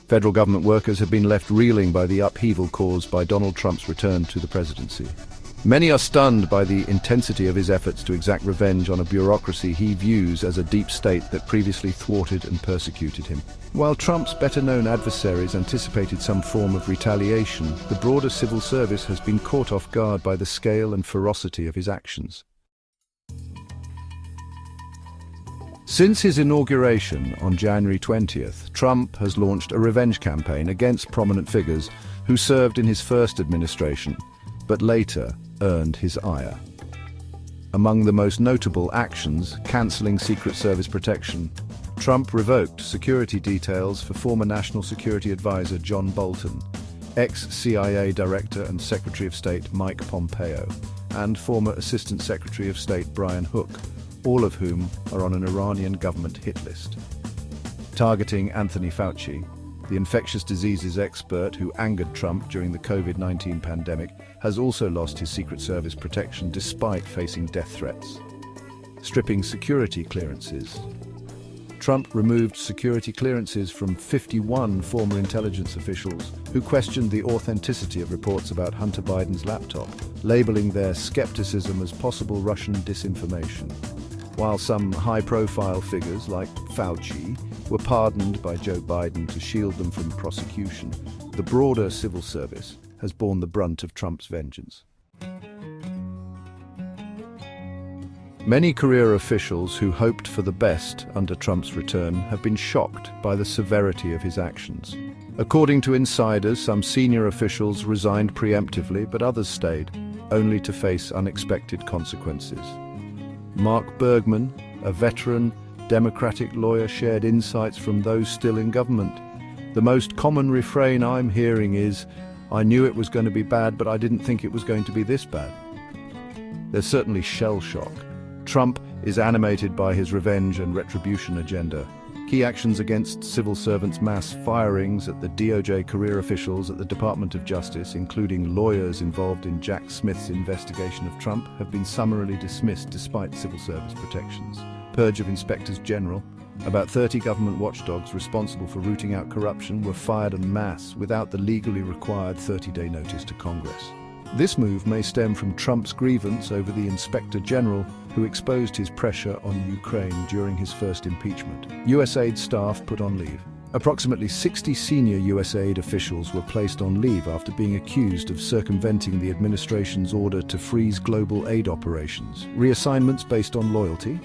Federal government workers have been left reeling by the upheaval caused by Donald Trump's return to the presidency. Many are stunned by the intensity of his efforts to exact revenge on a bureaucracy he views as a deep state that previously thwarted and persecuted him. While Trump's better-known adversaries anticipated some form of retaliation, the broader civil service has been caught off guard by the scale and ferocity of his actions. Since his inauguration on January 20th, Trump has launched a revenge campaign against prominent figures who served in his first administration, but later earned his ire. Among the most notable actions, cancelling Secret Service protection, Trump revoked security details for former National Security Advisor John Bolton, ex-CIA Director and Secretary of State Mike Pompeo, and former Assistant Secretary of State Brian Hook, all of whom are on an Iranian government hit list. Targeting Anthony Fauci, the infectious diseases expert who angered Trump during the COVID-19 pandemic, has also lost his Secret Service protection despite facing death threats. Stripping security clearances. Trump removed security clearances from 51 former intelligence officials who questioned the authenticity of reports about Hunter Biden's laptop, labeling their skepticism as possible Russian disinformation. While some high-profile figures, like Fauci, were pardoned by Joe Biden to shield them from prosecution, the broader civil service has borne the brunt of Trump's vengeance. Many career officials who hoped for the best under Trump's return have been shocked by the severity of his actions. According to insiders, some senior officials resigned preemptively, but others stayed, only to face unexpected consequences. Mark Bergman, a veteran Democratic lawyer, shared insights from those still in government. The most common refrain I'm hearing is, "I knew it was going to be bad, but I didn't think it was going to be this bad." There's certainly shell shock. Trump is animated by his revenge and retribution agenda. Key actions against civil servants, mass firings at the DOJ, career officials at the Department of Justice, including lawyers involved in Jack Smith's investigation of Trump, have been summarily dismissed despite civil service protections. Purge of inspectors general. About 30 government watchdogs responsible for rooting out corruption were fired en masse without the legally required 30-day notice to Congress. This move may stem from Trump's grievance over the Inspector General who exposed his pressure on Ukraine during his first impeachment. USAID staff put on leave. Approximately 60 senior USAID officials were placed on leave after being accused of circumventing the administration's order to freeze global aid operations. Reassignments based on loyalty.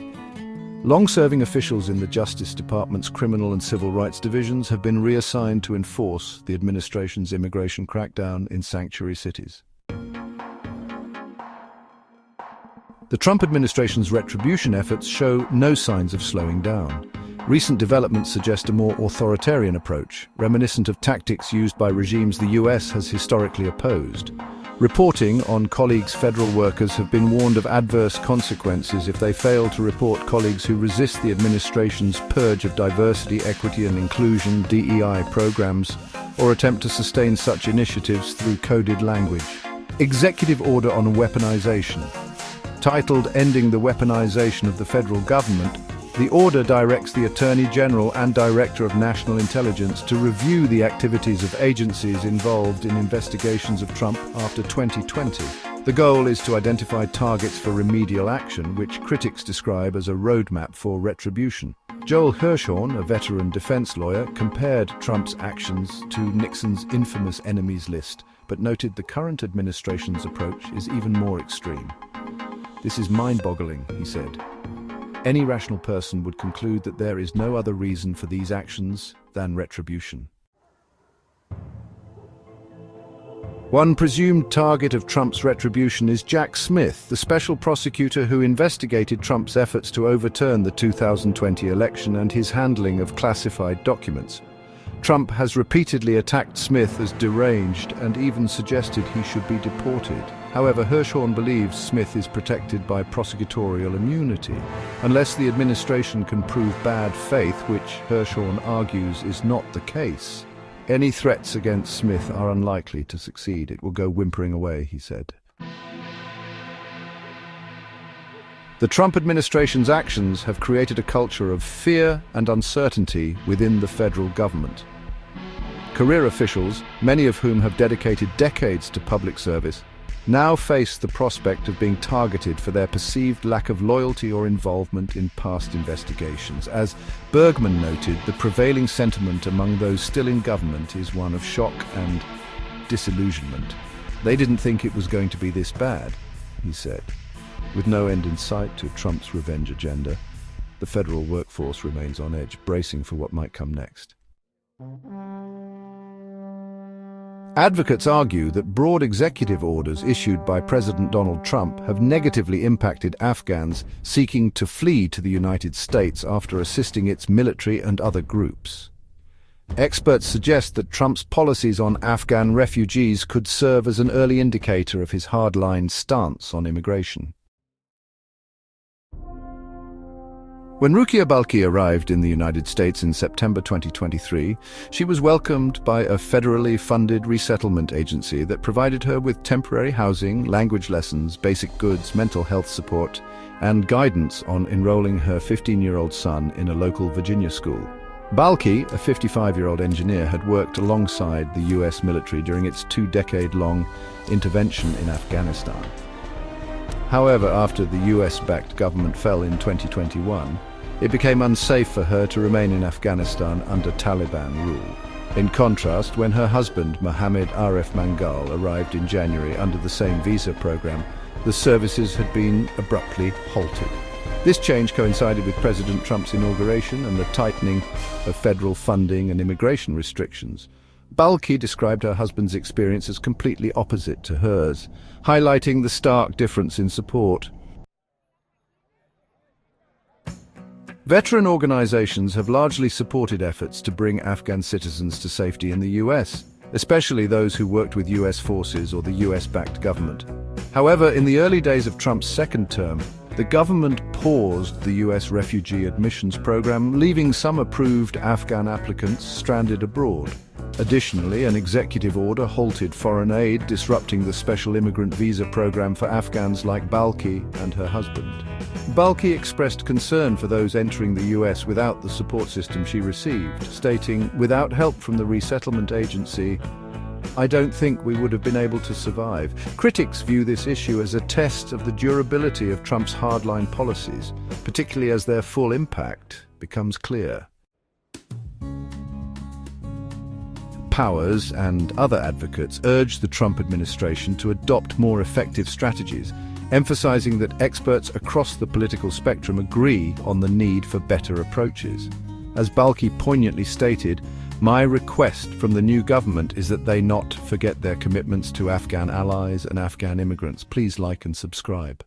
Long-serving officials in the Justice Department's criminal and civil rights divisions have been reassigned to enforce the administration's immigration crackdown in sanctuary cities. The Trump administration's retribution efforts show no signs of slowing down. Recent developments suggest a more authoritarian approach, reminiscent of tactics used by regimes the US has historically opposed. Reporting on colleagues' federal workers have been warned of adverse consequences if they fail to report colleagues who resist the administration's purge of diversity, equity and inclusion (DEI) programs or attempt to sustain such initiatives through coded language. Executive Order on Weaponization. Titled Ending the Weaponization of the Federal Government, the order directs the Attorney General and Director of National Intelligence to review the activities of agencies involved in investigations of Trump after 2020. The goal is to identify targets for remedial action, which critics describe as a roadmap for retribution. Joel Hirschhorn, a veteran defense lawyer, compared Trump's actions to Nixon's infamous enemies list, but noted the current administration's approach is even more extreme. "This is mind-boggling," he said. "Any rational person would conclude that there is no other reason for these actions than retribution." One presumed target of Trump's retribution is Jack Smith, the special prosecutor who investigated Trump's efforts to overturn the 2020 election and his handling of classified documents. Trump has repeatedly attacked Smith as deranged and even suggested he should be deported. However, Hirschhorn believes Smith is protected by prosecutorial immunity, unless the administration can prove bad faith, which Hirschhorn argues is not the case. Any threats against Smith are unlikely to succeed. It will go whimpering away, he said. The Trump administration's actions have created a culture of fear and uncertainty within the federal government. Career officials, many of whom have dedicated decades to public service, now face the prospect of being targeted for their perceived lack of loyalty or involvement in past investigations. As Bergman noted, the prevailing sentiment among those still in government is one of shock and disillusionment. They didn't think it was going to be this bad, he said. With no end in sight to Trump's revenge agenda, the federal workforce remains on edge, bracing for what might come next. Advocates argue that broad executive orders issued by President Donald Trump have negatively impacted Afghans seeking to flee to the United States after assisting its military and other groups. Experts suggest that Trump's policies on Afghan refugees could serve as an early indicator of his hardline stance on immigration. When Rukia Balki arrived in the United States in September 2023, she was welcomed by a federally funded resettlement agency that provided her with temporary housing, language lessons, basic goods, mental health support, and guidance on enrolling her 15-year-old son in a local Virginia school. Balki, a 55-year-old engineer, had worked alongside the US military during its 2-decade-long intervention in Afghanistan. However, after the US-backed government fell in 2021, it became unsafe for her to remain in Afghanistan under Taliban rule. In contrast, when her husband, Mohammed Arif Mangal, arrived in January under the same visa program, the services had been abruptly halted. This change coincided with President Trump's inauguration and the tightening of federal funding and immigration restrictions. Balki described her husband's experience as completely opposite to hers, highlighting the stark difference in support. Veteran organizations have largely supported efforts to bring Afghan citizens to safety in the US, especially those who worked with US forces or the US-backed government. However, in the early days of Trump's second term, the government paused the US refugee admissions program, leaving some approved Afghan applicants stranded abroad. Additionally, an executive order halted foreign aid, disrupting the special immigrant visa program for Afghans like Balki and her husband. Balki expressed concern for those entering the US without the support system she received, stating, "Without help from the resettlement agency, I don't think we would have been able to survive." Critics view this issue as a test of the durability of Trump's hardline policies, particularly as their full impact becomes clear. Powers and other advocates urge the Trump administration to adopt more effective strategies, emphasizing that experts across the political spectrum agree on the need for better approaches. As Balki poignantly stated, "My request from the new government is that they not forget their commitments to Afghan allies and Afghan immigrants." Please like and subscribe.